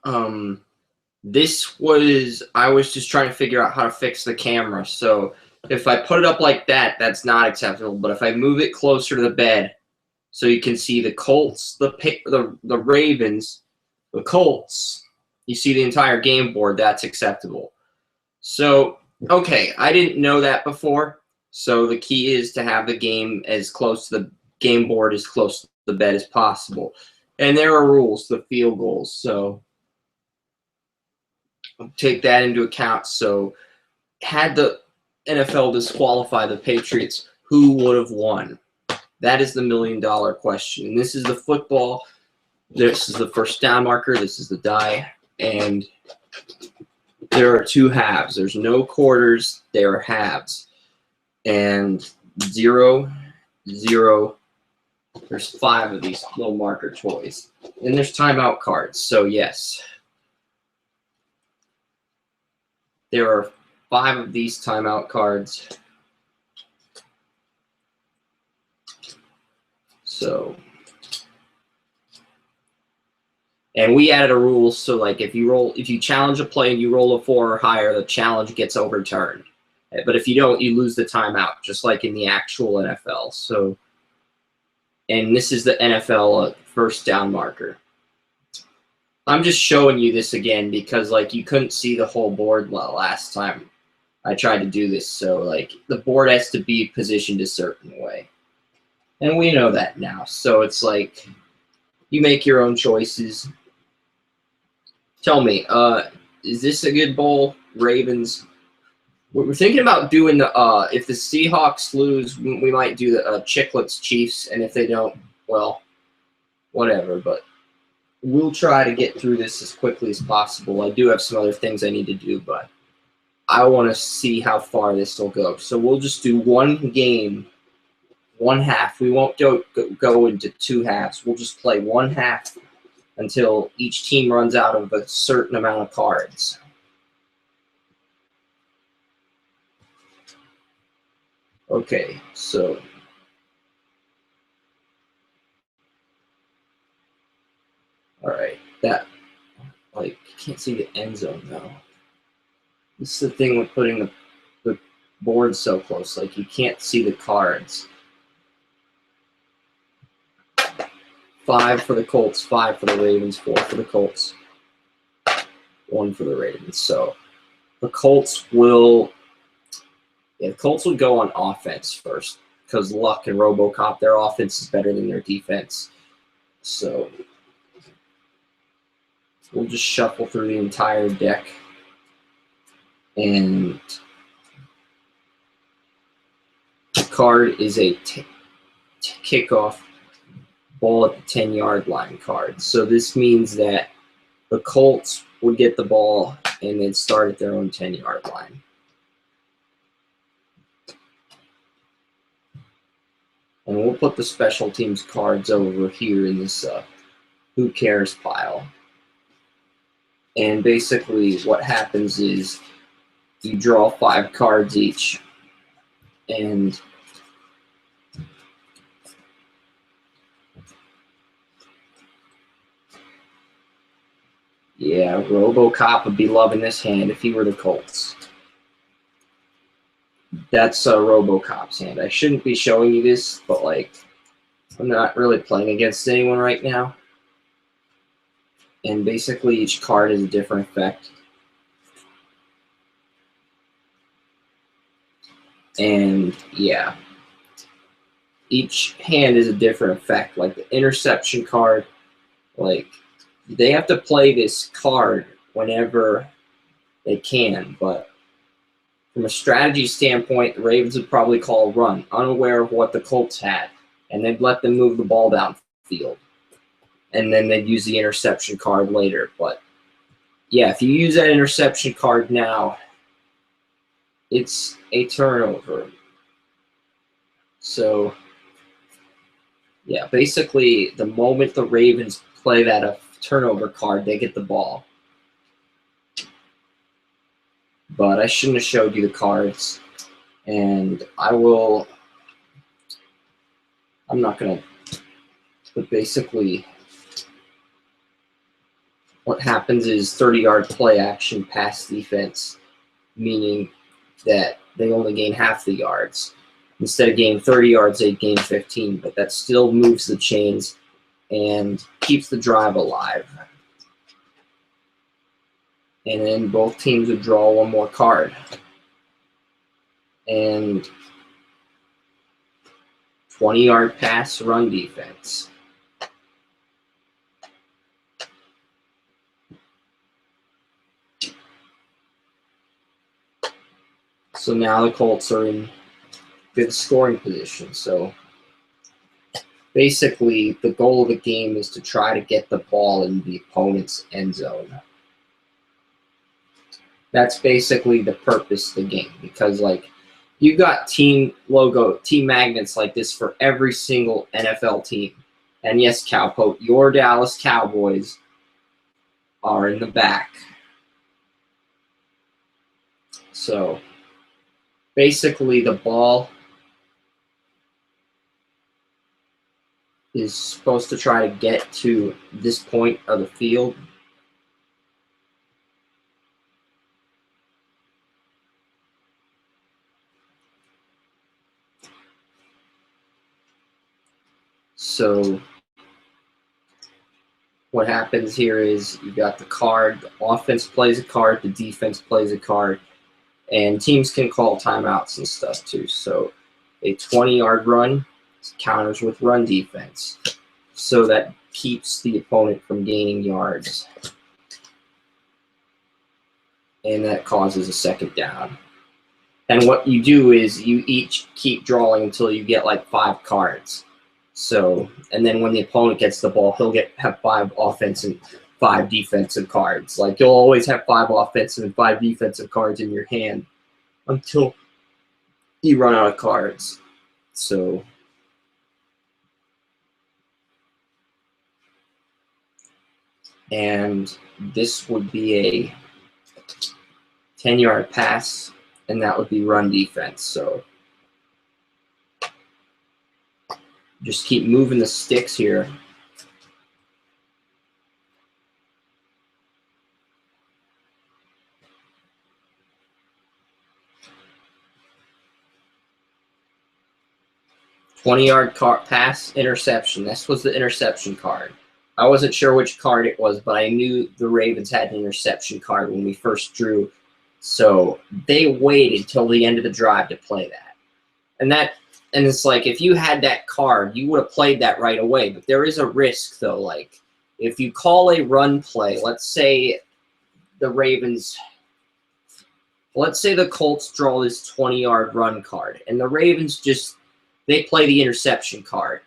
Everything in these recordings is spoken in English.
I was just trying to figure out how to fix the camera. So if I put it up like that, that's not acceptable. But if I move it closer to the bed, so you can see the Colts, the Ravens, the Colts, you see the entire game board, that's acceptable. So, okay, I didn't know that before. So the key is to have the game as close to the game board, as close to the bed as possible. And there are rules, the field goals. So take that into account. So had the NFL disqualify the Patriots, who would have won? That is the million-dollar question. And this is the football. This is the first down marker. This is the die. And there are two halves. There's no quarters. There are halves. And 0, 0. There's 5 of these little marker toys. And there's timeout cards. So, yes. There are 5 of these timeout cards. So, and we added a rule so like if you challenge a play and you roll a 4 or higher, the challenge gets overturned. But if you don't, you lose the timeout, just like in the actual NFL. So, and this is the NFL first down marker. I'm just showing you this again because like you couldn't see the whole board last time I tried to do this. So like the board has to be positioned a certain way. And we know that now. So it's like you make your own choices. Tell me, is this a good bowl? Ravens. We're thinking about doing the if the Seahawks lose, we might do the Chicklets Chiefs, and if they don't, well, whatever. But we'll try to get through this as quickly as possible. I do have some other things I need to do, but I want to see how far this will go. So we'll just do one game, one half. We won't go into 2 halves. We'll just play one half until each team runs out of a certain amount of cards. Okay, so all right, that like you can't see the end zone though. This is the thing with putting the board so close, like you can't see the cards. 5 for the Colts, 5 for the Ravens, 4 for the Colts, 1 for the Ravens. So the Colts will go on offense first because Luck and RoboCop, their offense is better than their defense. So we'll just shuffle through the entire deck. And the card is a kickoff ball at the 10-yard line card. So this means that the Colts would get the ball and then start at their own 10-yard line. And we'll put the special teams cards over here in this who cares pile. And basically what happens is you draw 5 cards each. And yeah, RoboCop would be loving this hand if he were the Colts. That's RoboCop's hand. I shouldn't be showing you this, but like, I'm not really playing against anyone right now. And basically each card has a different effect. And yeah, each hand is a different effect. Like the interception card, like they have to play this card whenever they can, but from a strategy standpoint, the Ravens would probably call a run, unaware of what the Colts had, and they'd let them move the ball downfield. And then they'd use the interception card later. But yeah, if you use that interception card now, it's a turnover. So yeah, basically the moment the Ravens play that turnover card, they get the ball. But I shouldn't have showed you the cards. And I'm not going to, but basically, what happens is 30-yard play action pass defense, meaning that they only gain half the yards. Instead of gaining 30 yards, they gain 15, but that still moves the chains and keeps the drive alive. And then both teams would draw one more card. And 20-yard pass run defense. So now the Colts are in good scoring position. So basically, the goal of the game is to try to get the ball in the opponent's end zone. That's basically the purpose of the game, because like you got team logo, team magnets like this for every single NFL team. And yes, Cowpoke, your Dallas Cowboys are in the back. So basically the ball is supposed to try to get to this point of the field. So what happens here is you got the card, the offense plays a card, the defense plays a card, and teams can call timeouts and stuff too. So a 20-yard run counters with run defense. So that keeps the opponent from gaining yards. And that causes a second down. And what you do is you each keep drawing until you get like 5 cards. So, and then when the opponent gets the ball, he'll have 5 offensive and 5 defensive cards. Like you'll always have 5 offensive and 5 defensive cards in your hand until you run out of cards. So and this would be a 10-yard pass, and that would be run defense. So just keep moving the sticks here. $20-yard pass, interception. This was the interception card. I wasn't sure which card it was, but I knew the Ravens had an interception card when we first drew. So they waited till the end of the drive to play that. And it's like, if you had that card, you would have played that right away. But there is a risk, though. Like, if you call a run play, let's say the Colts draw this 20-yard run card, and the Ravens they play the interception card.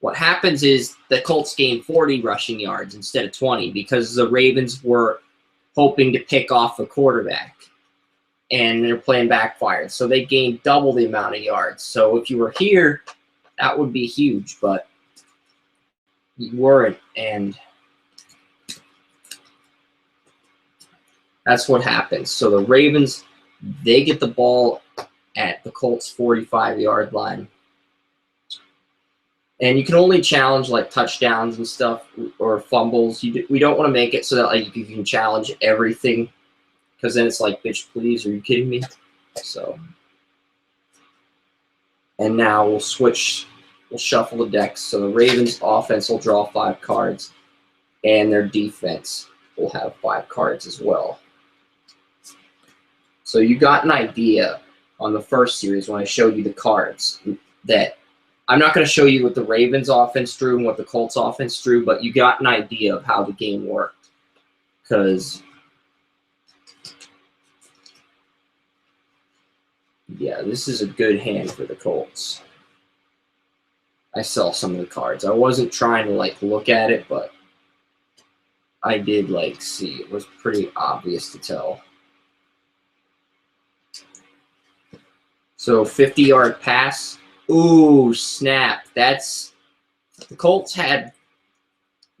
What happens is the Colts gain 40 rushing yards instead of 20 because the Ravens were hoping to pick off the quarterback, and they're playing backfired. So they gained double the amount of yards. So if you were here, that would be huge, but you weren't, and that's what happens. So the Ravens, they get the ball at the Colts' 45-yard line. And you can only challenge like touchdowns and stuff or fumbles. We don't want to make it so that like you can challenge everything, because then it's like, bitch, please, are you kidding me? So, and now we'll shuffle the decks. So the Ravens offense will draw 5 cards, and their defense will have 5 cards as well. So you got an idea on the first series when I showed you the cards that I'm not going to show you what the Ravens offense drew and what the Colts offense drew, but you got an idea of how the game worked. Because, yeah, this is a good hand for the Colts. I saw some of the cards. I wasn't trying to, like, look at it, but I did, like, see. It was pretty obvious to tell. So, 50-yard pass. Ooh, snap. The Colts had,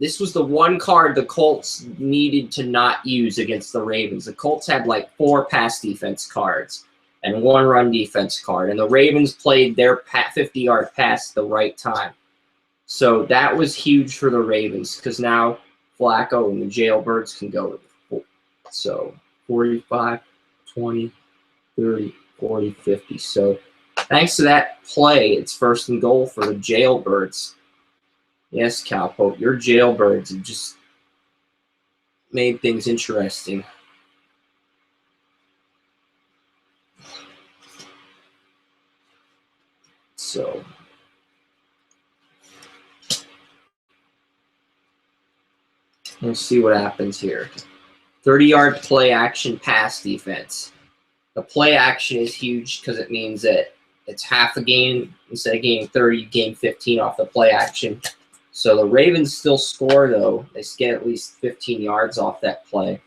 this was the one card the Colts needed to not use against the Ravens. The Colts had like 4 pass defense cards and 1 run defense card, and the Ravens played their 50-yard pass at the right time. So that was huge for the Ravens, because now Flacco and the Jailbirds can go to the 4. So 45, 20, 30, 40, 50. So thanks to that play, it's 1st and goal for the Jailbirds. Yes, Cowpoke, your Jailbirds have just made things interesting. So we'll see what happens here. 30-yard play action pass defense. The play action is huge because it means that it's half a game. Instead of gaining 30, you gain 15 off the play action. So the Ravens still score, though. They get at least 15 yards off that play.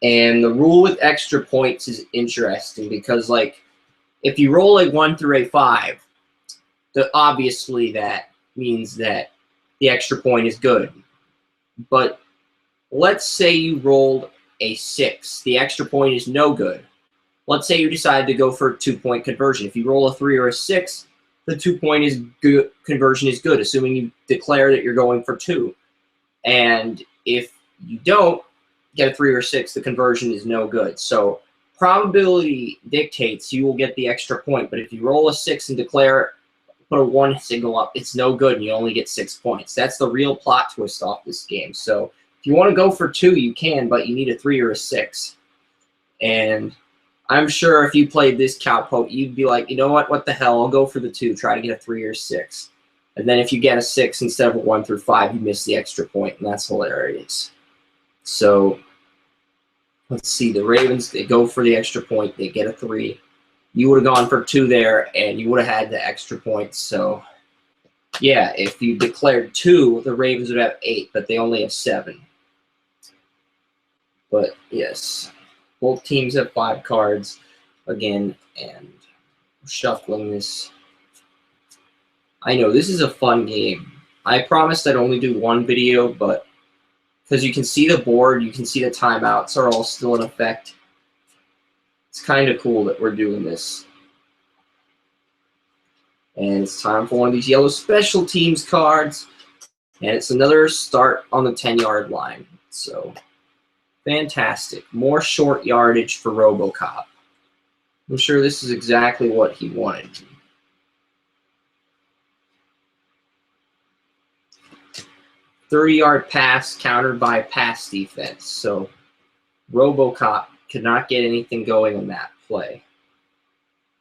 And the rule with extra points is interesting because, like, if you roll a 1 through a 5, obviously that means that the extra point is good. But let's say you rolled a 6. The extra point is no good. Let's say you decide to go for a 2-point conversion. If you roll a 3 or a 6, the 2-point is good. Conversion is good, assuming you declare that you're going for 2. And if you don't get a 3 or 6, the conversion is no good. So probability dictates you will get the extra point. But if you roll a 6 and declare, put a 1 signal up, it's no good, and you only get 6 points. That's the real plot twist off this game. So if you want to go for 2, you can, but you need a 3 or a 6. And I'm sure if you played this Cowpoke, you'd be like, you know what the hell, I'll go for the 2, try to get a 3 or 6. And then if you get a 6 instead of a 1 through 5, you miss the extra point, and that's hilarious. So let's see, the Ravens, they go for the extra point, they get a 3. You would have gone for 2 there, and you would have had the extra points. So, yeah, if you declared 2, the Ravens would have 8, but they only have 7. But, yes, both teams have 5 cards again, and shuffling this. I know, this is a fun game. I promised I'd only do 1 video, but because you can see the board, you can see the timeouts are all still in effect. It's kind of cool that we're doing this. And it's time for one of these yellow special teams cards. And it's another start on the 10-yard line. So, fantastic. More short yardage for RoboCop. I'm sure this is exactly what he wanted. "30-yard pass countered by pass defense." So, RoboCop could not get anything going on that play.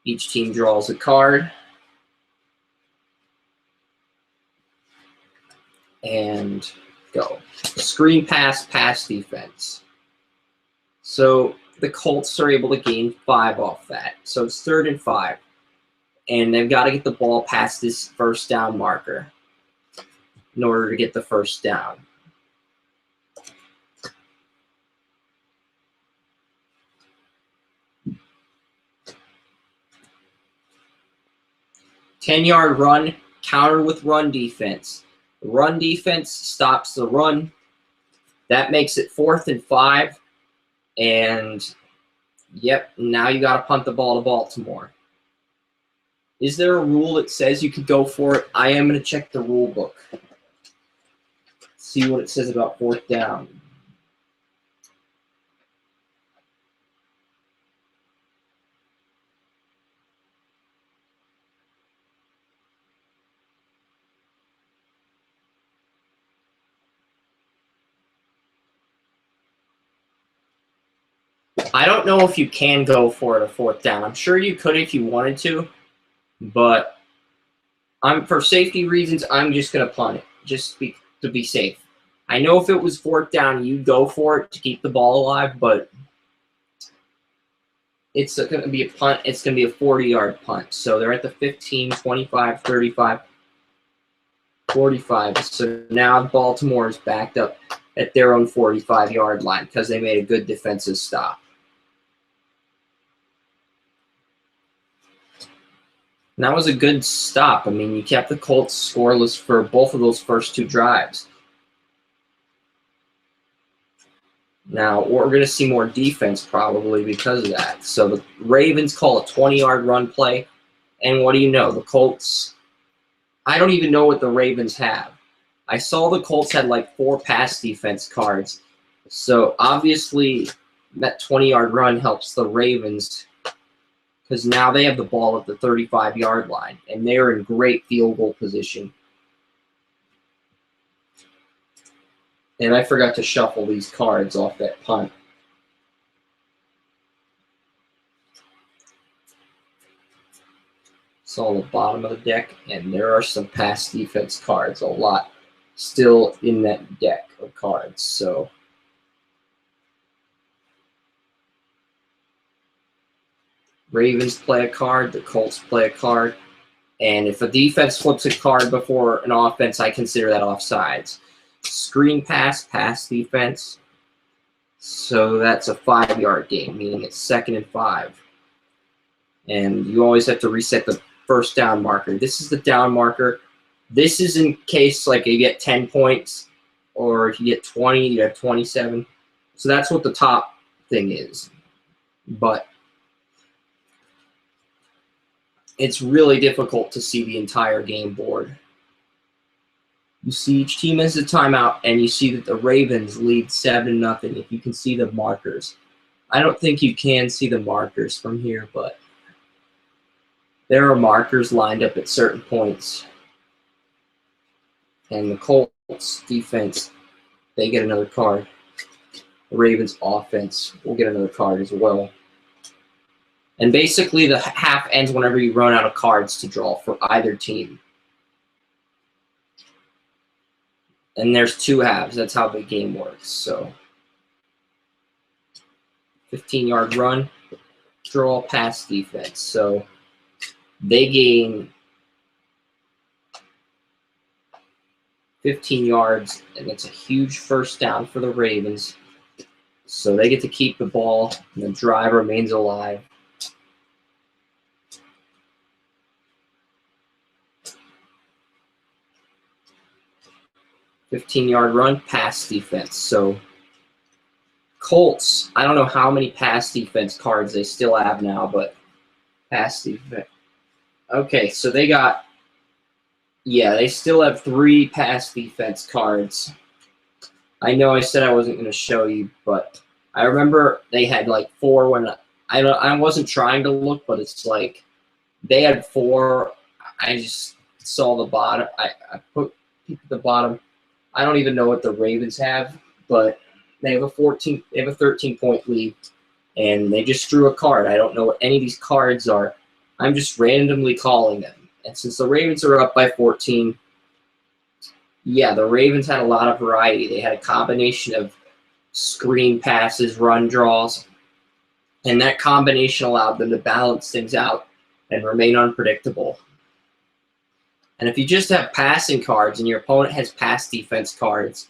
Each team draws a card. And go. Screen pass, pass defense. So the Colts are able to gain 5 off that. So it's 3rd and 5. And they've got to get the ball past this first down marker in order to get the first down. "10-yard run, counter with run defense." The run defense stops the run. That makes it 4th and 5. And, yep, now you got to punt the ball to Baltimore. Is there a rule that says you could go for it? I am going to check the rule book. See what it says about 4th down. I don't know if you can go for it a 4th down. I'm sure you could if you wanted to, but for safety reasons, I'm just going to punt it, just to be safe. I know if it was 4th down, you'd go for it to keep the ball alive, but it's going to be a punt. It's going to be a 40-yard punt. So they're at the 15, 25, 35, 45. So now Baltimore is backed up at their own 45-yard line because they made a good defensive stop. And that was a good stop. I mean, you kept the Colts scoreless for both of those first 2 drives. Now, we're going to see more defense probably because of that. So the Ravens call a 20-yard run play. And what do you know? The Colts, I don't even know what the Ravens have. I saw the Colts had like 4 pass defense cards. So obviously that 20-yard run helps the Ravens because now they have the ball at the 35-yard line, and they're in great field goal position. And I forgot to shuffle these cards off that punt. It's on the bottom of the deck, and there are some pass defense cards, a lot still in that deck of cards. So Ravens play a card, the Colts play a card, and if a defense flips a card before an offense, I consider that offsides. Screen pass, pass defense. So that's a 5-yard game, meaning it's 2nd and 5. And you always have to reset the first down marker. This is the down marker. This is in case like you get 10 points, or if you get 20, you have 27. So that's what the top thing is. But it's really difficult to see the entire game board. You see each team has a timeout, and you see that the Ravens lead 7-0 if you can see the markers. I don't think you can see the markers from here, but there are markers lined up at certain points. And the Colts defense, they get another card. The Ravens offense will get another card as well. And basically the half ends whenever you run out of cards to draw for either team. And there's 2 halves. That's how the game works. So 15-yard run, draw, pass defense. So they gain 15 yards, and it's a huge first down for the Ravens. So they get to keep the ball, and the drive remains alive. $15-yard run, pass defense. So Colts, I don't know how many pass defense cards they still have now, but pass defense. Okay, so they got, yeah, they still have 3 pass defense cards. I know I said I wasn't going to show you, but I remember they had like 4 when I wasn't trying to look, but it's like they had 4. I just saw the bottom. I put the bottom. I don't even know what the Ravens have, but they have a 13-point lead, and they just drew a card. I don't know what any of these cards are. I'm just randomly calling them. And since the Ravens are up by 14, yeah, the Ravens had a lot of variety. They had a combination of screen passes, run draws, and that combination allowed them to balance things out and remain unpredictable. And if you just have passing cards and your opponent has pass defense cards,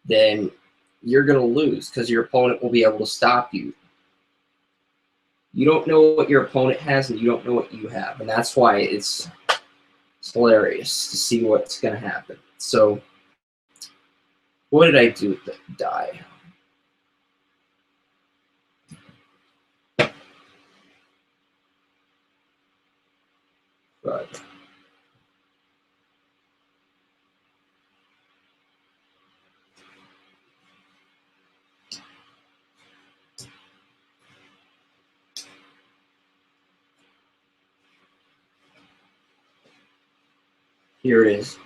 then you're going to lose because your opponent will be able to stop you. You don't know what your opponent has, and you don't know what you have. And that's why it's hilarious to see what's going to happen. So what did I do with the die? Right. Here it is.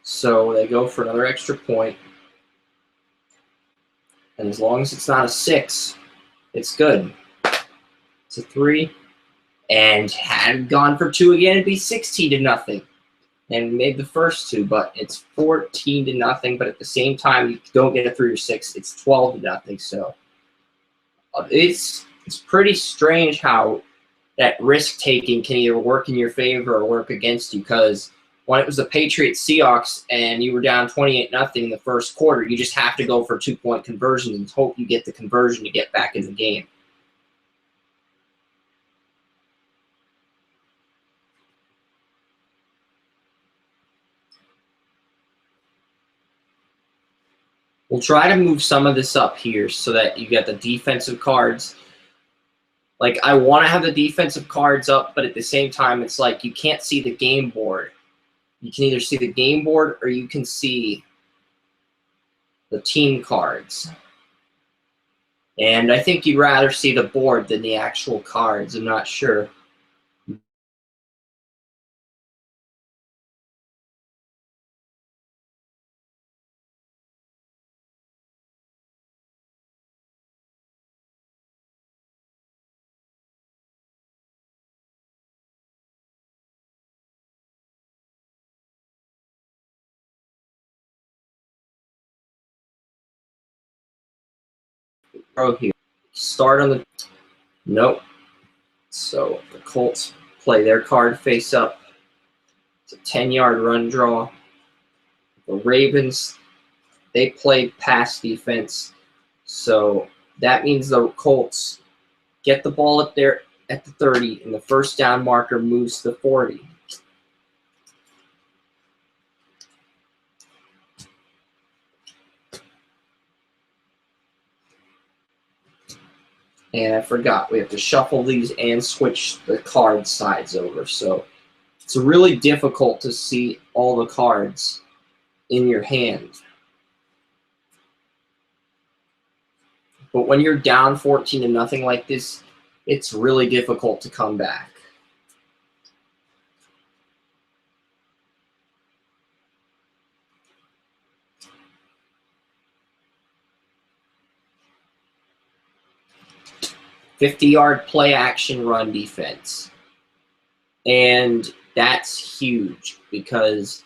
So they go for another extra point. And as long as it's not a 6, it's good. It's a 3. And had it gone for 2 again, it'd be 16-0. And made the first 2, but it's 14-0. But at the same time, you don't get a 3 or 6. It's 12-0. So it's pretty strange how that risk-taking can either work in your favor or work against you, because when it was the Patriots Seahawks and you were down 28-0 in the first quarter, you just have to go for 2-point conversions and hope you get the conversion to get back in the game. We'll try to move some of this up here so that you get the defensive cards. Like, I want to have the defensive cards up, but at the same time, it's like you can't see the game board. You can either see the game board or you can see the team cards. And I think you'd rather see the board than the actual cards. I'm not sure. Oh, here. Start on the... Nope. So the Colts play their card face up. It's a 10-yard run draw. The Ravens, they play pass defense. So that means the Colts get the ball at the 30, and the first down marker moves to the 40. And I forgot, we have to shuffle these and switch the card sides over. So it's really difficult to see all the cards in your hand. But when you're down 14-0 like this, it's really difficult to come back. "50-yard play action run defense." And that's huge because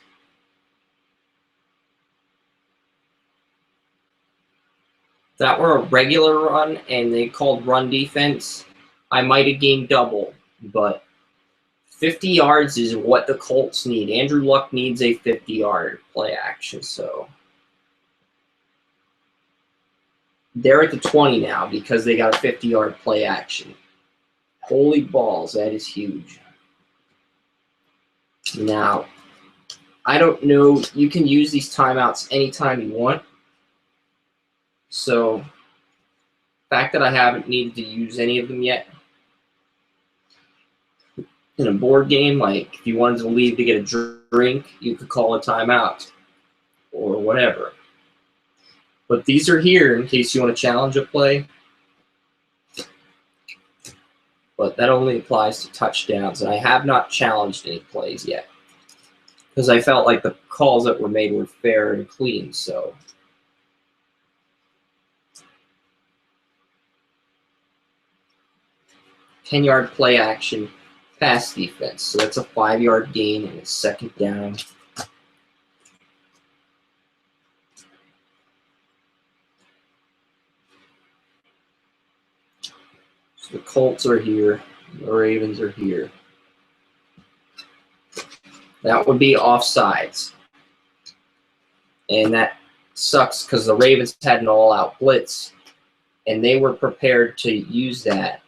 if that were a regular run and they called run defense, I might have gained double. But 50 yards is what the Colts need. Andrew Luck needs a 50-yard play action. So they're at the 20 now because they got a 50-yard play action. Holy balls, that is huge. Now, I don't know. You can use these timeouts anytime you want. So, the fact that I haven't needed to use any of them yet in a board game, like if you wanted to leave to get a drink, you could call a timeout or whatever. But these are here in case you want to challenge a play. But that only applies to touchdowns, and I have not challenged any plays yet because I felt like the calls that were made were fair and clean. So 10-yard play action pass defense. So that's a 5-yard gain and it's second down. So the Colts are here. The Ravens are here. That would be offsides. And that sucks because the Ravens had an all-out blitz, and they were prepared to use that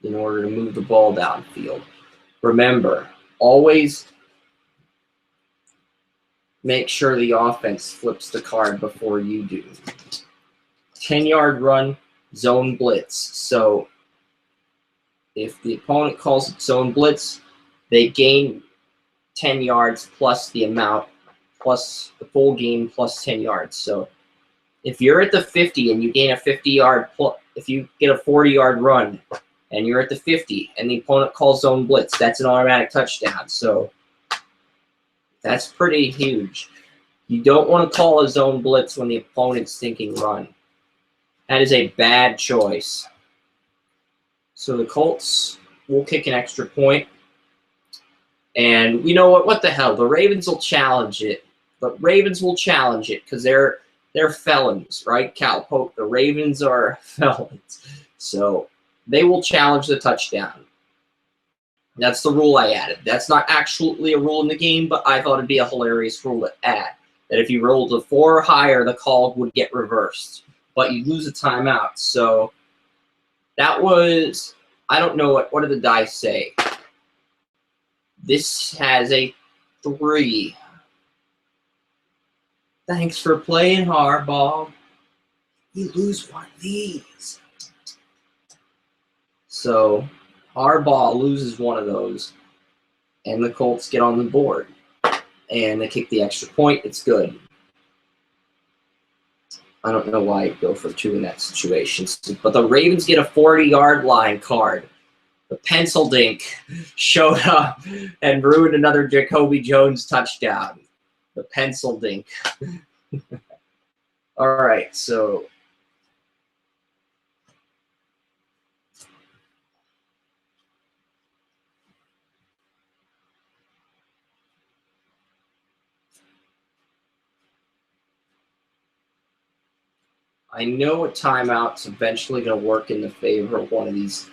in order to move the ball downfield. Remember, always make sure the offense flips the card before you do. 10-yard run, zone blitz. So if the opponent calls it zone blitz, they gain 10 yards plus the amount, plus the full game plus 10 yards. So if you're at the 50 and you gain a 50-yard, if you get a 40-yard run and you're at the 50 and the opponent calls zone blitz, that's an automatic touchdown. So that's pretty huge. You don't want to call a zone blitz when the opponent's thinking run. That is a bad choice. So the Colts will kick an extra point. And you know what? What the hell? The Ravens will challenge it. The Ravens will challenge it because they're felons, right? Cal Pope. The Ravens are felons. So they will challenge the touchdown. That's the rule I added. That's not actually a rule in the game, but I thought it'd be a hilarious rule to add. That if you rolled a 4 or higher, the call would get reversed. But you'd lose a timeout. So that was, I don't know, what did the dice say? This has a 3. Thanks for playing hardball. You lose one of these. So Harbaugh loses one of those, and the Colts get on the board. And they kick the extra point. It's good. I don't know why I'd go for 2 in that situation. But the Ravens get a 40-yard line card. The pencil dink showed up and ruined another Jacoby Jones touchdown. The pencil dink. All right, so I know a timeout's eventually going to work in the favor of one of these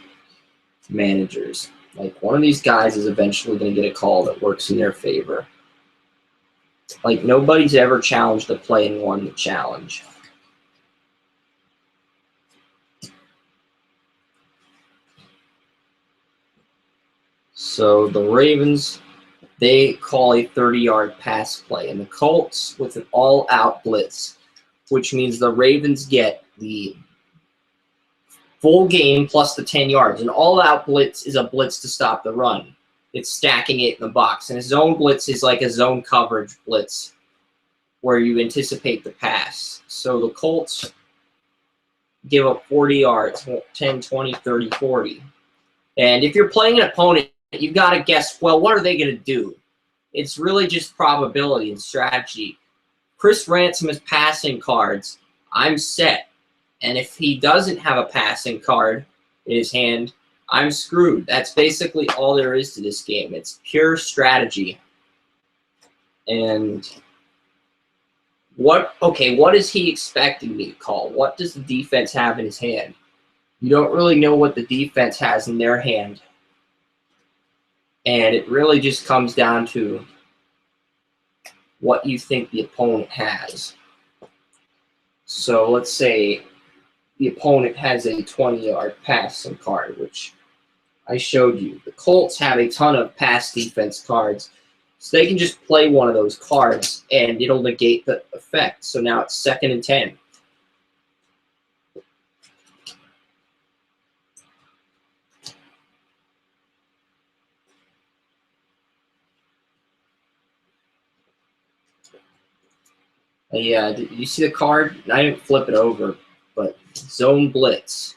managers. Like, one of these guys is eventually going to get a call that works in their favor. Like, nobody's ever challenged a play and won the challenge. So the Ravens, they call a 30-yard pass play. And the Colts with an all-out blitz, which means the Ravens get the full game plus the 10 yards. An all-out blitz is a blitz to stop the run. It's stacking it in the box. And a zone blitz is like a zone coverage blitz where you anticipate the pass. So the Colts give up 40 yards, 10, 20, 30, 40. And if you're playing an opponent, you've got to guess, well, what are they going to do? It's really just probability and strategy. Chris Ransom has passing cards. I'm set. And if he doesn't have a passing card in his hand, I'm screwed. That's basically all there is to this game. It's pure strategy. And what is he expecting me to call? What does the defense have in his hand? You don't really know what the defense has in their hand. And it really just comes down to what you think the opponent has. So let's say the opponent has a 20-yard passing card, which I showed you. The Colts have a ton of pass defense cards, so they can just play one of those cards, and it'll negate the effect. So now it's 2nd and 10. Yeah, you see the card? I didn't flip it over, but zone blitz.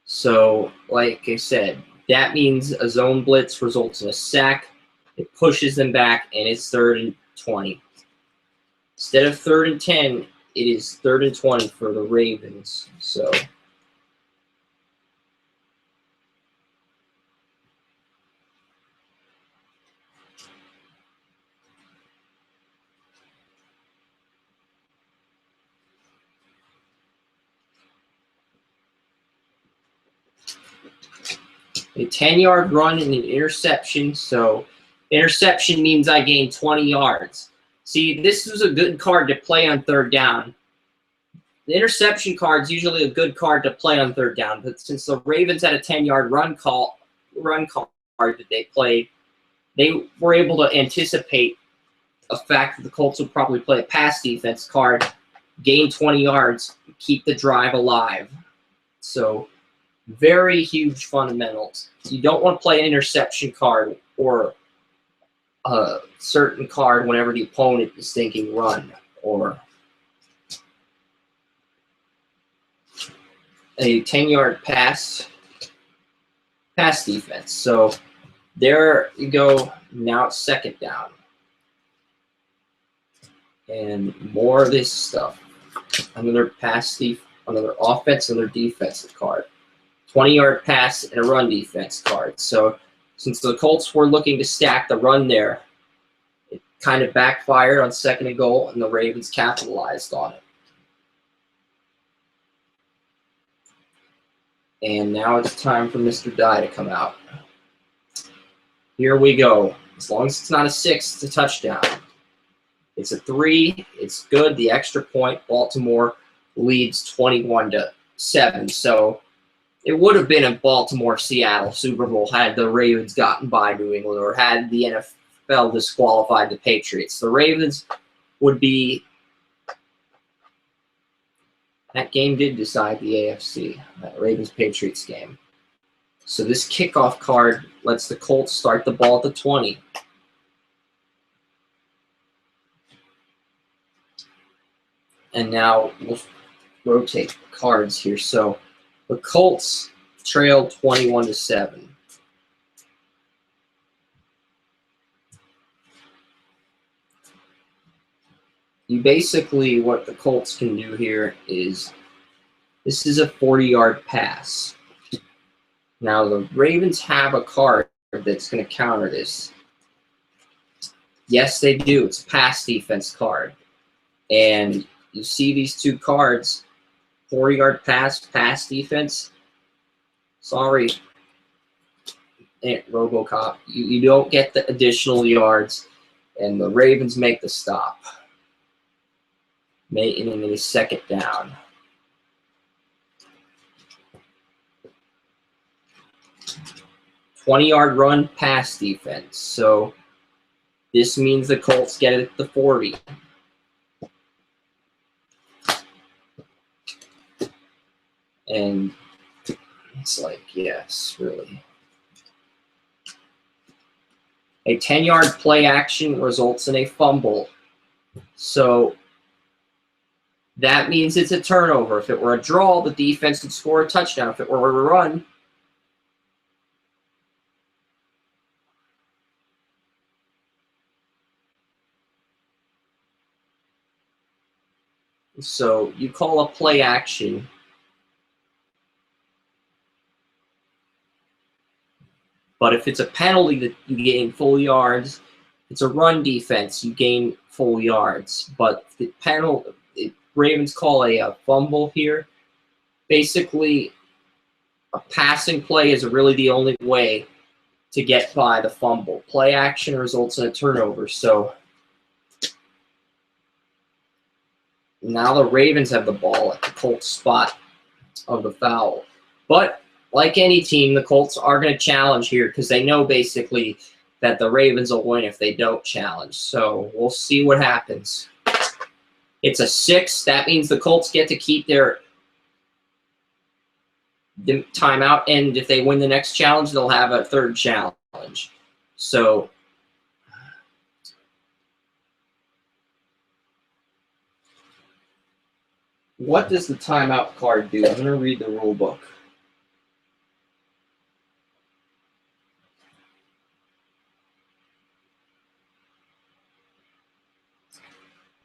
So, like I said, that means a zone blitz results in a sack. It pushes them back, and it's 3rd and 20. Instead of 3rd and 10, it is 3rd and 20 for the Ravens. So a 10-yard run and an interception. So interception means I gain 20 yards. See, this is a good card to play on 3rd down. The interception card is usually a good card to play on 3rd down, but since the Ravens had a 10-yard run card that they played, they were able to anticipate a fact that the Colts would probably play a pass defense card, gain 20 yards, keep the drive alive. So very huge fundamentals. You don't want to play an interception card or a certain card whenever the opponent is thinking run or a 10-yard pass defense. So there you go. Now it's 2nd down. And more of this stuff. Another another offense, another defensive card. 20-yard pass and a run defense card. So since the Colts were looking to stack the run there, it kind of backfired on 2nd and goal, and the Ravens capitalized on it. And now it's time for Mr. Dye to come out. Here we go. As long as it's not a 6, it's a touchdown. It's a 3. It's good. The extra point. Baltimore leads 21-7. So it would have been a Baltimore-Seattle Super Bowl had the Ravens gotten by New England or had the NFL disqualified the Patriots. The Ravens would be That game did decide the AFC, that Ravens-Patriots game. So this kickoff card lets the Colts start the ball at the 20. And now we'll rotate cards here. So the Colts trailed 21-7. You basically, what the Colts can do here is, this is a 40-yard pass. Now the Ravens have a card that's going to counter this. Yes, they do. It's a pass defense card. And you see these two cards, 40-yard pass defense. Sorry, RoboCop. You don't get the additional yards, and the Ravens make the stop. Making it a second down. "20-yard run pass defense." So this means the Colts get it at the 40. And it's like, yes, really. A 10-yard play action results in a fumble. So that means it's a turnover. If it were a draw, the defense would score a touchdown. If it were a run, so you call a play action. But if it's a penalty, that you gain full yards. If it's a run defense, you gain full yards. But the penalty, Ravens call a fumble here. Basically, a passing play is really the only way to get by the fumble. Play action results in a turnover. So now the Ravens have the ball at the Colts spot of the foul. But like any team, the Colts are going to challenge here because they know basically that the Ravens will win if they don't challenge. So we'll see what happens. It's a 6. That means the Colts get to keep their timeout, and if they win the next challenge, they'll have a third challenge. So what does the timeout card do? I'm going to read the rule book.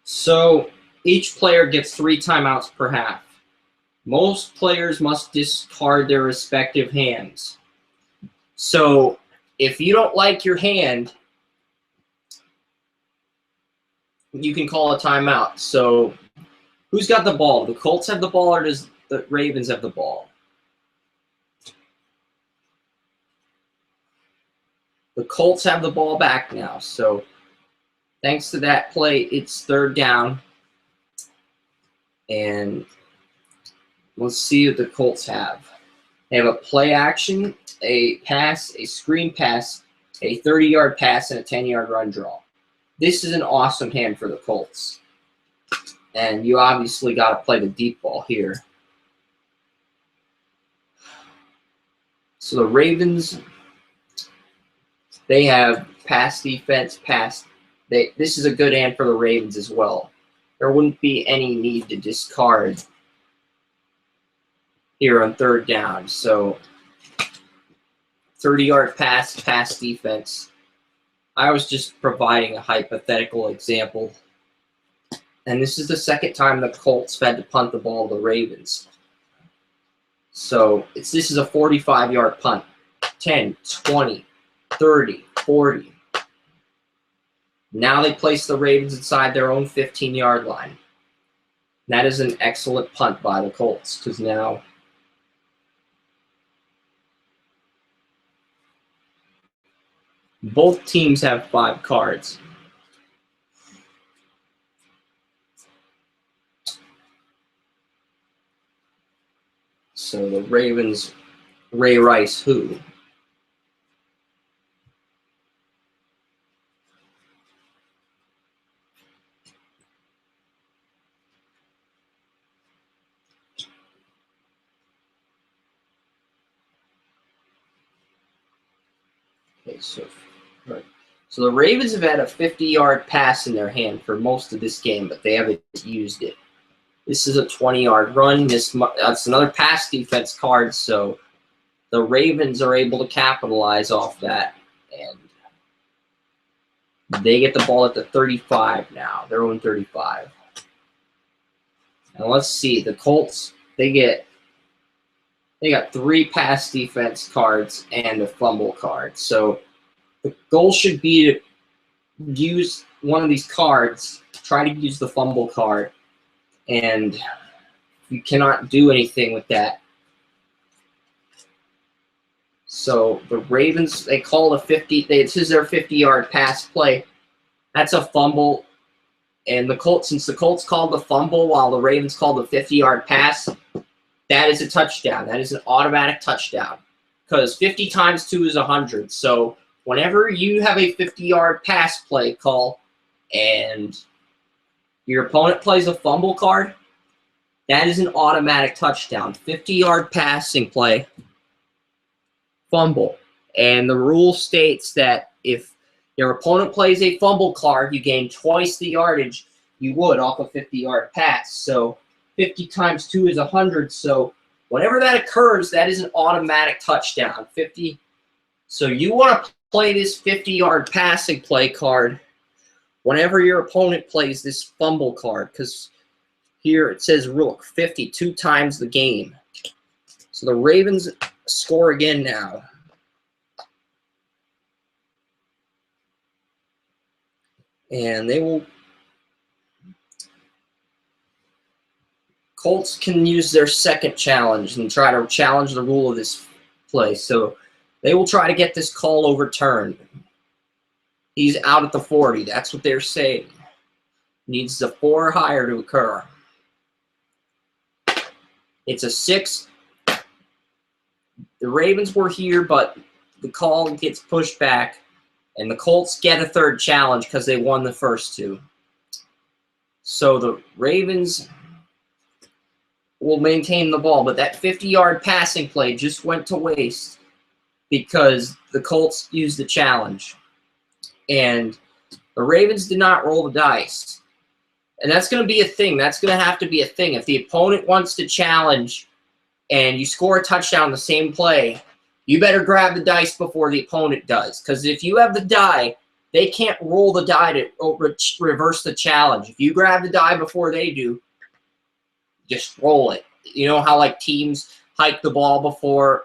So each player gets 3 timeouts per half. Most players must discard their respective hands. So if you don't like your hand, you can call a timeout. So who's got the ball? The Colts have the ball, or does the Ravens have the ball? The Colts have the ball back now. So thanks to that play, it's third down. And let's see what the Colts have. They have a play action, a pass, a screen pass, a 30-yard pass, and a 10-yard run draw. This is an awesome hand for the Colts. And you obviously got to play the deep ball here. So the Ravens, they have pass defense, pass. This is a good hand for the Ravens as well. There wouldn't be any need to discard here on third down. So 30-yard pass defense. I was just providing a hypothetical example. And this is the second time the Colts had to punt the ball to the Ravens. So this is a 45-yard punt. 10, 20, 30, 40. Now they place the Ravens inside their own 15-yard line. That is an excellent punt by the Colts, because now both teams have 5 cards. So the Ravens, Ray Rice, who? Okay, so right. So the Ravens have had a 50-yard pass in their hand for most of this game, but they haven't used it. This is a 20-yard run. That's another pass defense card, so the Ravens are able to capitalize off that, and they get the ball at the 35 now. Their own 35. And let's see, the Colts, they got 3 pass defense cards and a fumble card. So the goal should be to use one of these cards, try to use the fumble card, and you cannot do anything with that. So the Ravens, they call a 50, this is their 50-yard pass play. That's a fumble. And the Colts, since the Colts called the fumble while the Ravens called the 50-yard pass, that is a touchdown. That is an automatic touchdown. Because 50 times 2 is 100. So whenever you have a 50-yard pass play call and your opponent plays a fumble card, that is an automatic touchdown. 50-yard passing play, fumble. And the rule states that if your opponent plays a fumble card, you gain twice the yardage you would off a 50-yard pass. So 50 times 2 is 100. So whenever that occurs, that is an automatic touchdown. 50. So you want to play this 50-yard passing play card whenever your opponent plays this fumble card, because here it says Rook 52 times the game. So the Ravens score again now. And they will, Colts can use their second challenge and try to challenge the rule of this play. So they will try to get this call overturned. He's out at the 40. That's what they're saying. Needs the 4 or higher to occur. It's a 6. The Ravens were here, but the call gets pushed back. And the Colts get a third challenge because they won the first 2. So the Ravens will maintain the ball. But that 50-yard passing play just went to waste because the Colts used the challenge. And the Ravens did not roll the dice. And that's going to be a thing. That's going to have to be a thing. If the opponent wants to challenge and you score a touchdown on the same play, you better grab the dice before the opponent does. Because if you have the die, they can't roll the die to reverse the challenge. If you grab the die before they do, just roll it. You know how like teams hike the ball before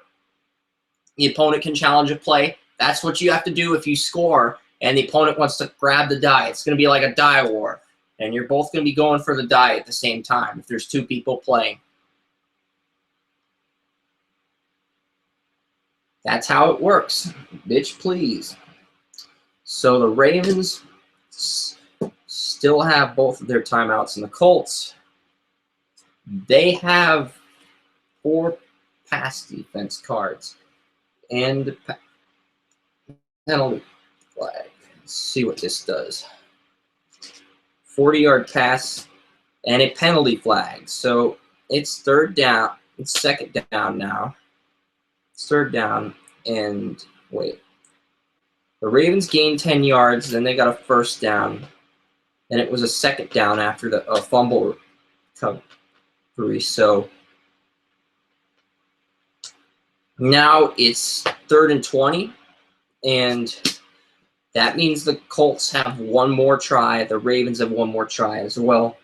the opponent can challenge a play? That's what you have to do if you score and the opponent wants to grab the die. It's going to be like a die war. And you're both going to be going for the die at the same time if there's 2 people playing. That's how it works. Bitch, please. So the Ravens still have both of their timeouts, and the Colts, they have 4 pass defense cards and penalty flag. Let's see what this does. 40-yard pass and a penalty flag. So it's 3rd down. It's 2nd down now. 3rd down, and wait. The Ravens gained 10 yards, then they got a 1st down, and it was a 2nd down after the fumble recovery. So now it's 3rd and 20, and that means the Colts have 1 more try. The Ravens have 1 more try as well.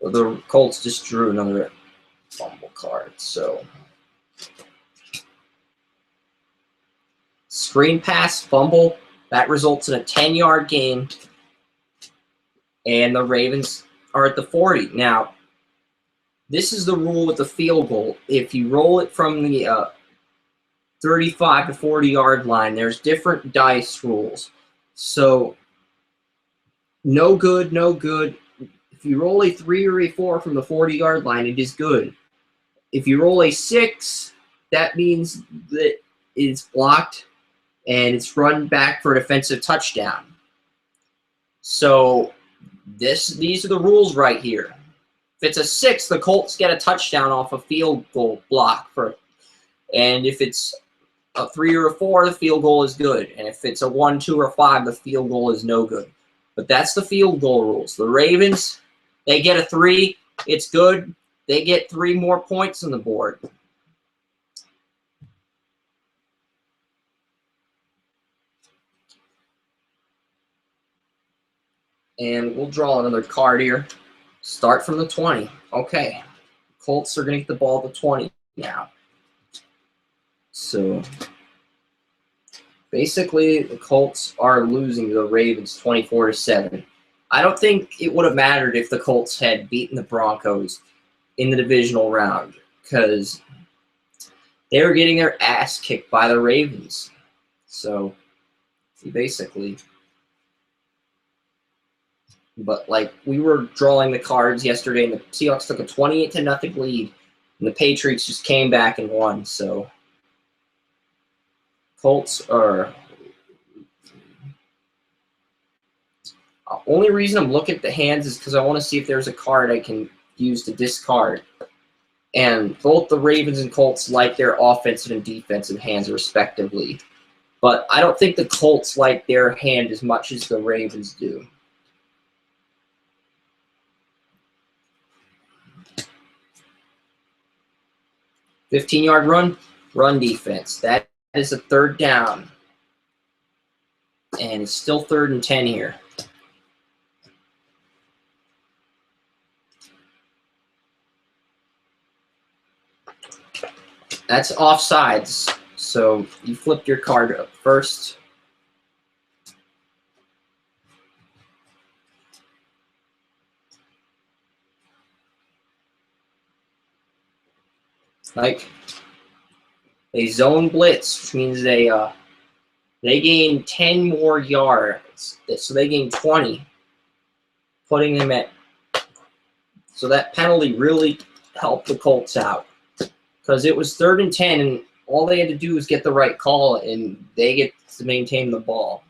The Colts just drew another fumble card. So screen pass, fumble, that results in a 10-yard gain. And the Ravens are at the 40. Now, this is the rule with the field goal. If you roll it from the 35 to 40-yard line, there's different dice rules. So no good, no good. If you roll a 3 or a 4 from the 40-yard line, it is good. If you roll a 6, that means that it's blocked and it's run back for a defensive touchdown. So these are the rules right here. it's a 6, the Colts get a touchdown off a field goal block. And if it's a 3 or a 4, the field goal is good. And if it's a 1, 2, or 5, the field goal is no good. But that's the field goal rules. The Ravens, they get a 3, it's good. They get 3 more points on the board. And we'll draw another card here. Start from the 20. Okay. Colts are going to get the ball at the 20 now. So basically, the Colts are losing to the Ravens 24-7. I don't think it would have mattered if the Colts had beaten the Broncos in the divisional round, because they were getting their ass kicked by the Ravens. So basically, but like we were drawing the cards yesterday, and the Seahawks took a 28-0 lead, and the Patriots just came back and won. So Colts are. Only reason I'm looking at the hands is because I want to see if there's a card I can use to discard. And both the Ravens and Colts like their offensive and defensive hands respectively. But I don't think the Colts like their hand as much as the Ravens do. $15-yard run defense. That is a 3rd down. And it's still 3rd and 10 here. That's offsides. So you flip your card up first. Like a zone blitz, which means they gain 10 more yards. So they gain 20, putting them at. So that penalty really helped the Colts out, because it was 3rd and 10, and all they had to do was get the right call, and they get to maintain the ball.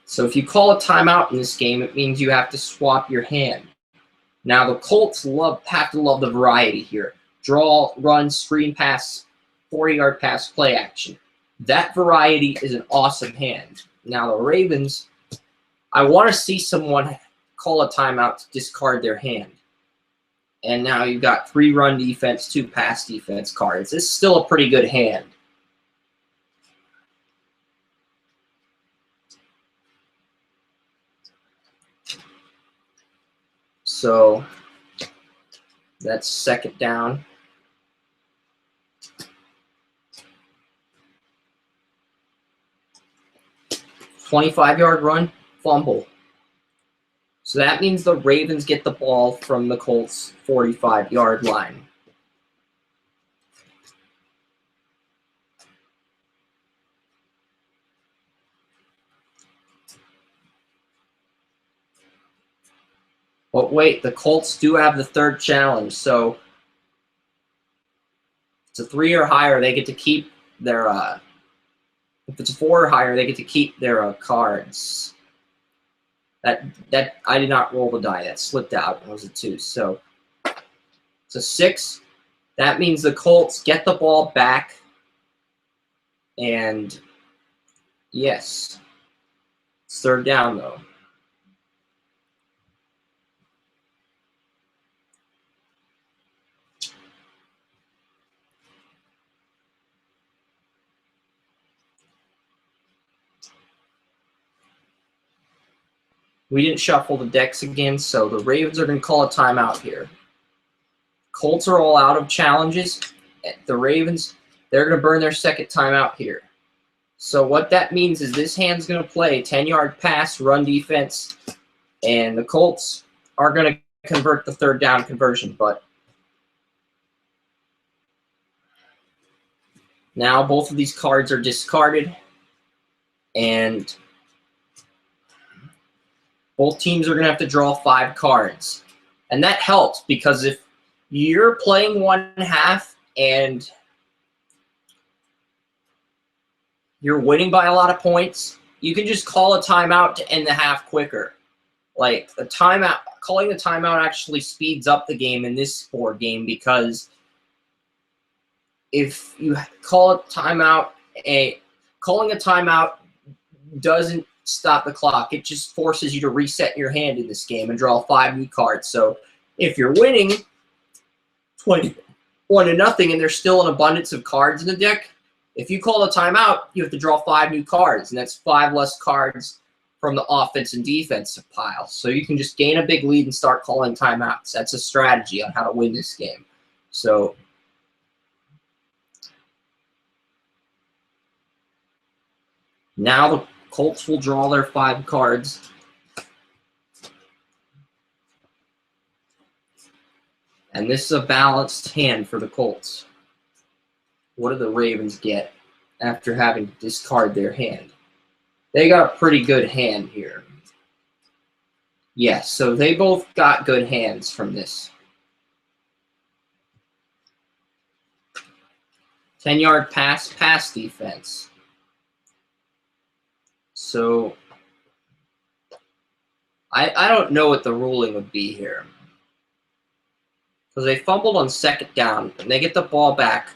So if you call a timeout in this game, it means you have to swap your hand. Now the Colts have to love the variety here. Draw, run, screen pass, 40-yard pass, play action. That variety is an awesome hand. Now the Ravens, I want to see someone call a timeout to discard their hand. And now you've got 3 run defense, 2 pass defense cards. This is still a pretty good hand. So that's 2nd down. $25-yard run, fumble. So that means the Ravens get the ball from the Colts' 45-yard line. But wait, the Colts do have the 3rd challenge, so if it's a 3 or higher, they get to keep their. If it's a 4 or higher, they get to keep their cards. That I did not roll the die. That slipped out. It was a 2. So it's a 6. That means the Colts get the ball back. And yes, it's 3rd down though. We didn't shuffle the decks again, so the Ravens are going to call a timeout here. Colts are all out of challenges. The Ravens, they're going to burn their 2nd timeout here. So what that means is this hand's going to play 10-yard pass, run defense, and the Colts are going to convert the 3rd down conversion. But now both of these cards are discarded, and both teams are going to have to draw 5 cards. And that helps, because if you're playing one half and you're winning by a lot of points, you can just call a timeout to end the half quicker. Like a timeout, calling a timeout actually speeds up the game in this sport game, because if you call a timeout, calling a timeout doesn't stop the clock. It just forces you to reset your hand in this game and draw 5 new cards. So if you're winning 21-0 and there's still an abundance of cards in the deck, if you call a timeout, you have to draw 5 new cards, and that's 5 less cards from the offense and defensive pile. So you can just gain a big lead and start calling timeouts. That's a strategy on how to win this game. So now the Colts will draw their 5 cards. And this is a balanced hand for the Colts. What do the Ravens get after having to discard their hand? They got a pretty good hand here. Yes, so they both got good hands from this. 10-yard pass defense. So I don't know what the ruling would be here, because they fumbled on 2nd down and they get the ball back.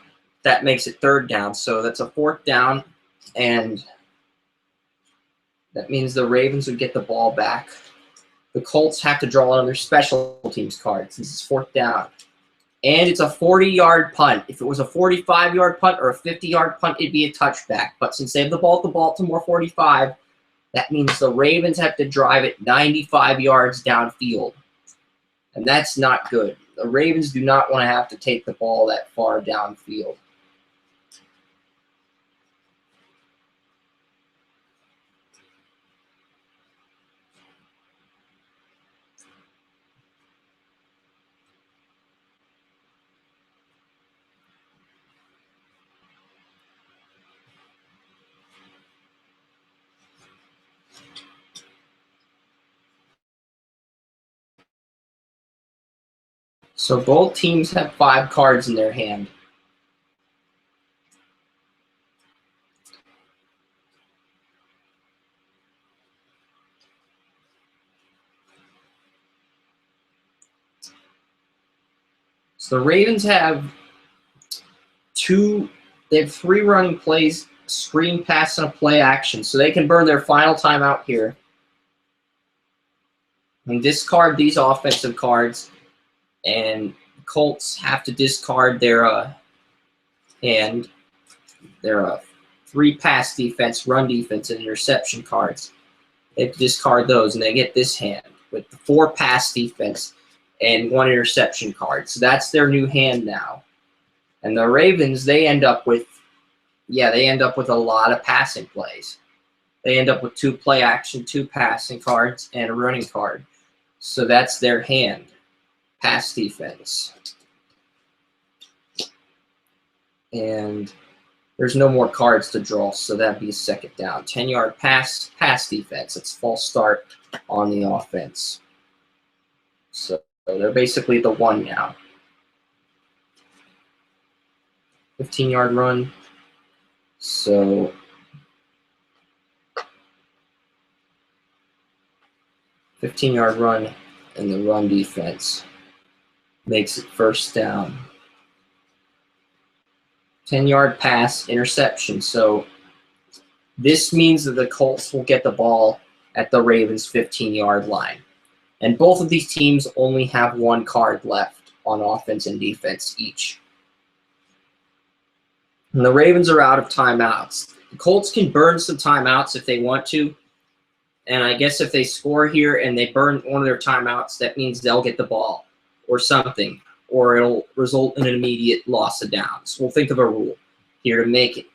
That makes it 3rd down, so that's a 4th down, and that means the Ravens would get the ball back. The Colts have to draw another special teams card since it's 4th down. And it's a 40-yard punt. If it was a 45-yard punt or a 50-yard punt, it'd be a touchback. But since they have the ball at the Baltimore 45, that means the Ravens have to drive it 95 yards downfield. And that's not good. The Ravens do not want to have to take the ball that far downfield. So both teams have 5 cards in their hand. So the Ravens have 3 running plays, screen pass, and a play action. So they can burn their final timeout here and discard these offensive cards. And Colts have to discard their 3 pass defense, run defense, and interception cards. They have to discard those, and they get this hand with the 4 pass defense and 1 interception card. So that's their new hand now. And the Ravens, they end up with a lot of passing plays. They end up with 2 play action, 2 passing cards, and a running card. So that's their hand. Pass defense. And there's no more cards to draw, so that'd be a 2nd down. 10-yard pass defense. It's false start on the offense. So they're basically the 1 now. 15-yard run. So 15-yard run and the run defense makes it 1st down. 10-yard pass, interception. So this means that the Colts will get the ball at the Ravens' 15-yard line. And both of these teams only have 1 card left on offense and defense each. And the Ravens are out of timeouts. The Colts can burn some timeouts if they want to. And I guess if they score here and they burn one of their timeouts, that means they'll get the ball or something, or it'll result in an immediate loss of downs. We'll think of a rule here to make it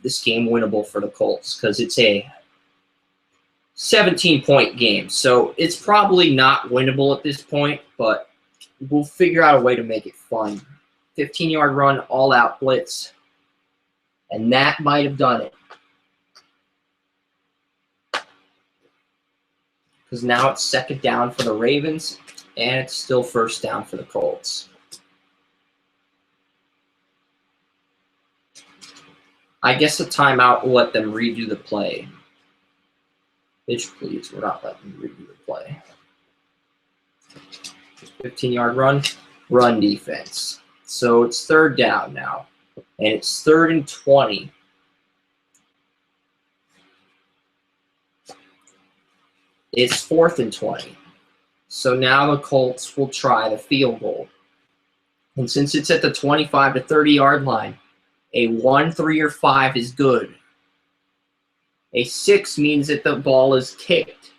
this game winnable for the Colts, because it's a 17-point game. So it's probably not winnable at this point, but we'll figure out a way to make it fun. 15-yard run, all-out blitz. And that might have done it. Because now it's 2nd down for the Ravens, and it's still 1st down for the Colts. I guess a timeout will let them redo the play. Bitch, please. We're not letting you review the play. 15-yard run. Run defense. So it's 3rd down now. And it's 3rd and 20. It's 4th and 20. So now the Colts will try the field goal. And since it's at the 25 to 30-yard line, a 1, 3, or 5 is good. A 6 means that the ball is kicked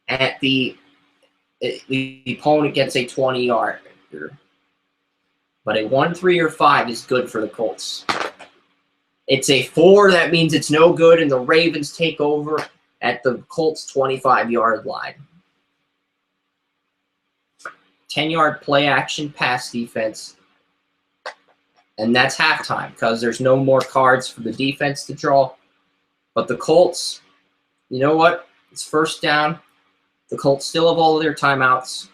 at the opponent gets a 20-yarder. But a 1, 3, or 5 is good for the Colts. It's a 4, that means it's no good, and the Ravens take over at the Colts' 25-yard line. 10-yard play action pass defense. And that's halftime because there's no more cards for the defense to draw. But the Colts, you know what? It's 1st down. The Colts still have all of their timeouts.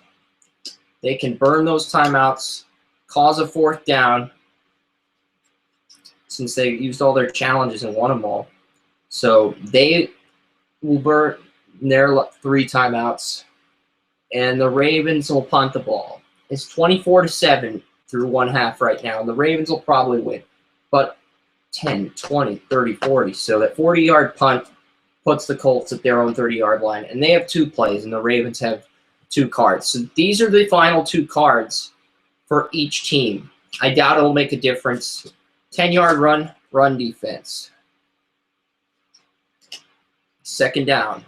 They can burn those timeouts, cause a 4th down, since they used all their challenges and won them all. So they will burn their 3 timeouts, and the Ravens will punt the ball. It's 24-7 through 1 half right now, and the Ravens will probably win. But 10, 20, 30, 40. So that 40-yard punt puts the Colts at their own 30-yard line, and they have 2 plays, and the Ravens have 2 cards. So these are the final 2 cards for each team. I doubt it'll make a difference. 10-yard run defense. 2nd down.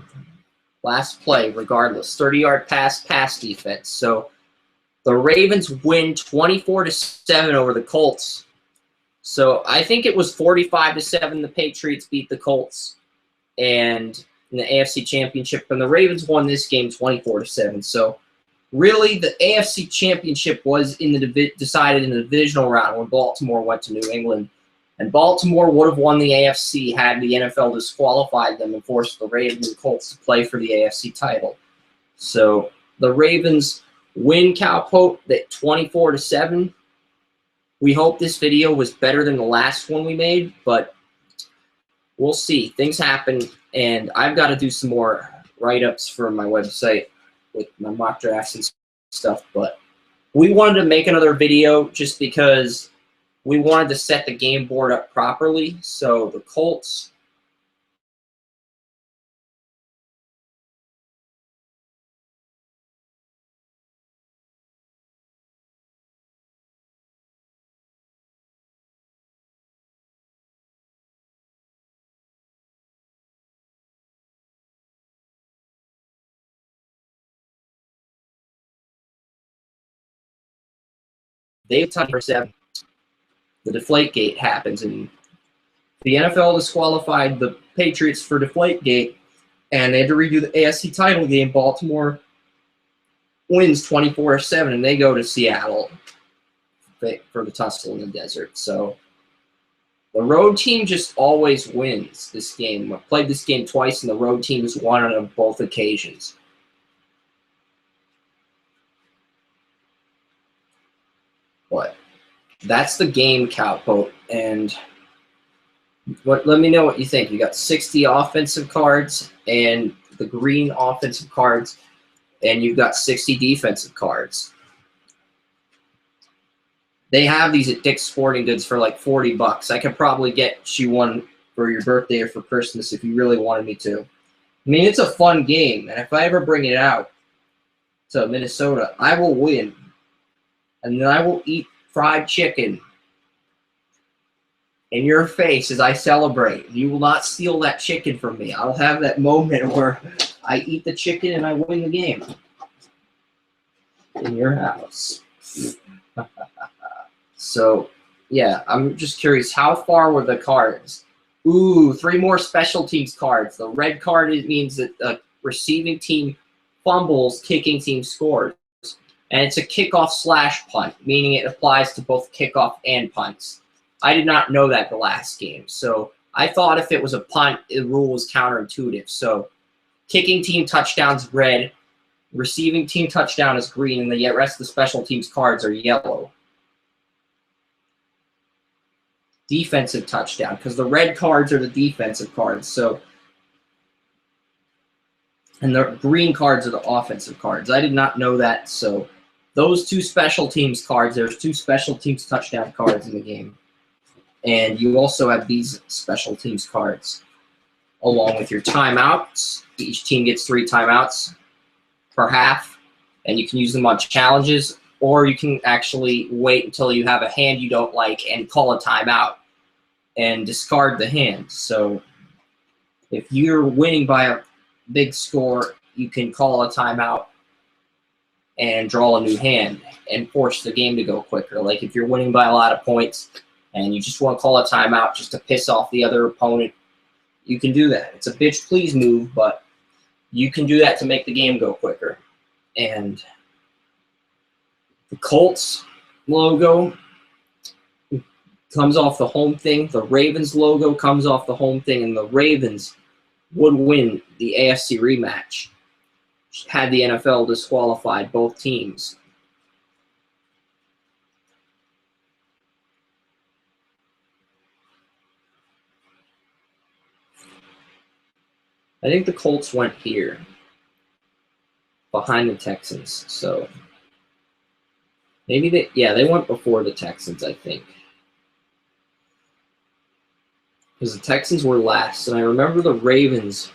Last play, regardless. 30-yard pass defense. So the Ravens win 24-7 over the Colts. So I think it was 45-7 the Patriots beat the Colts and in the AFC Championship, and the Ravens won this game 24-7. So really, the AFC Championship was decided in the divisional round when Baltimore went to New England, and Baltimore would have won the AFC had the NFL disqualified them and forced the Ravens and Colts to play for the AFC title. So the Ravens win Cowpote at 24-7. We hope this video was better than the last one we made, but we'll see. Things happen, and I've got to do some more write-ups for my website with my mock drafts and stuff. But we wanted to make another video just because we wanted to set the game board up properly. So the Colts they've tied for 7. The Deflategate happens, and the NFL disqualified the Patriots for Deflategate, and they had to redo the AFC title game. Baltimore wins 24-7, and they go to Seattle for the tussle in the desert. So the road team just always wins this game. I've played this game twice, and the road team has won on both occasions. But that's the game, Cowpote. And let me know what you think. You got 60 offensive cards and the green offensive cards, and you've got 60 defensive cards. They have these at Dick's Sporting Goods for like $40. I could probably get you one for your birthday or for Christmas if you really wanted me to. I mean, it's a fun game, and if I ever bring it out to Minnesota, I will win. And then I will eat fried chicken in your face as I celebrate. You will not steal that chicken from me. I'll have that moment where I eat the chicken and I win the game in your house. So, yeah, I'm just curious, how far were the cards? Ooh, 3 more special teams cards. The red card means that the receiving team fumbles, kicking team scores. And it's a kickoff/punt, meaning it applies to both kickoff and punts. I did not know that the last game. So I thought if it was a punt, the rule was counterintuitive. So kicking team touchdown's red, receiving team touchdown is green, and the rest of the special teams cards are yellow. Defensive touchdown, because the red cards are the defensive cards. So And the green cards are the offensive cards. I did not know that, so those 2 special teams cards, there's 2 special teams touchdown cards in the game. And you also have these special teams cards along with your timeouts. Each team gets 3 timeouts per half, and you can use them on challenges, or you can actually wait until you have a hand you don't like and call a timeout and discard the hand. So if you're winning by a big score, you can call a timeout and draw a new hand and force the game to go quicker. Like if you're winning by a lot of points and you just want to call a timeout just to piss off the other opponent, you can do that. It's a bitch please move, but you can do that to make the game go quicker. And the Colts logo comes off the home thing. The Ravens logo comes off the home thing, and the Ravens would win the AFC rematch had the NFL disqualified both teams. I think the Colts went here behind the Texans. So maybe they went before the Texans, I think. Because the Texans were last. And I remember the Ravens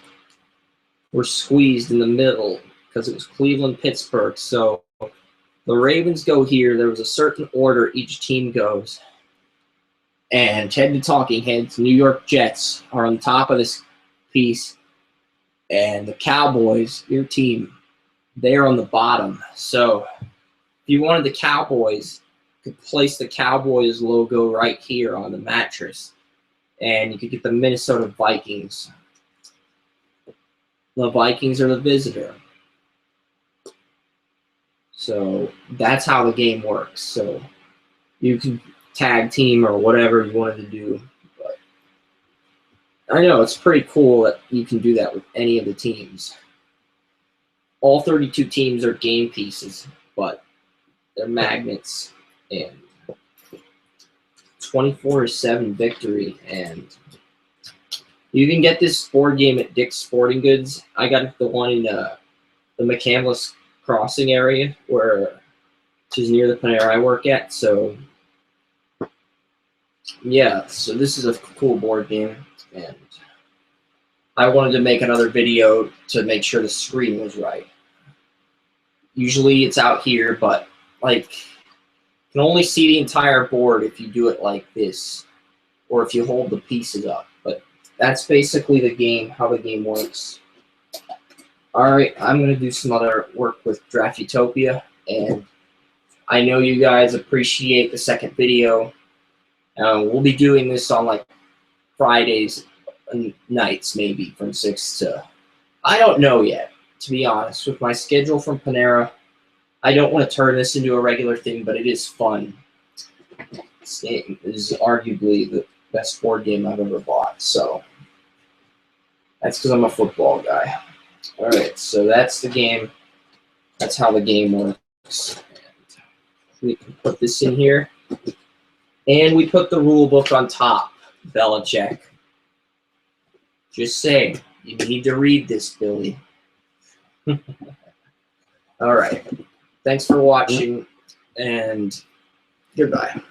were squeezed in the middle because it was Cleveland, Pittsburgh. So the Ravens go here. There was a certain order each team goes. And head to talking heads, New York Jets are on top of this piece. And the Cowboys, your team, they're on the bottom. So if you wanted the Cowboys, you could place the Cowboys logo right here on the mattress. And you could get the Minnesota Vikings. The Vikings are the visitor. So that's how the game works. So you can tag team or whatever you wanted to do. But I know it's pretty cool that you can do that with any of the teams. All 32 teams are game pieces, but they're magnets. And 24-7 victory, and you can get this board game at Dick's Sporting Goods. I got the one in the McCandless Crossing area, which is near the Panera I work at. So yeah, so this is a cool board game, and I wanted to make another video to make sure the screen was right. Usually it's out here, but like, you can only see the entire board if you do it like this, or if you hold the pieces up. But that's basically the game, how the game works. All right, I'm going to do some other work with Draft Utopia, and I know you guys appreciate the second video. We'll be doing this on like Fridays nights, maybe from 6 to, I don't know yet, to be honest. With my schedule from Panera, I don't want to turn this into a regular thing, but it is fun. This game is arguably the best board game I've ever bought, so that's because I'm a football guy. All right, so that's the game. That's how the game works. And we can put this in here. And we put the rule book on top, Belichick. Just saying, you need to read this, Billy. All right. Thanks for watching, and goodbye.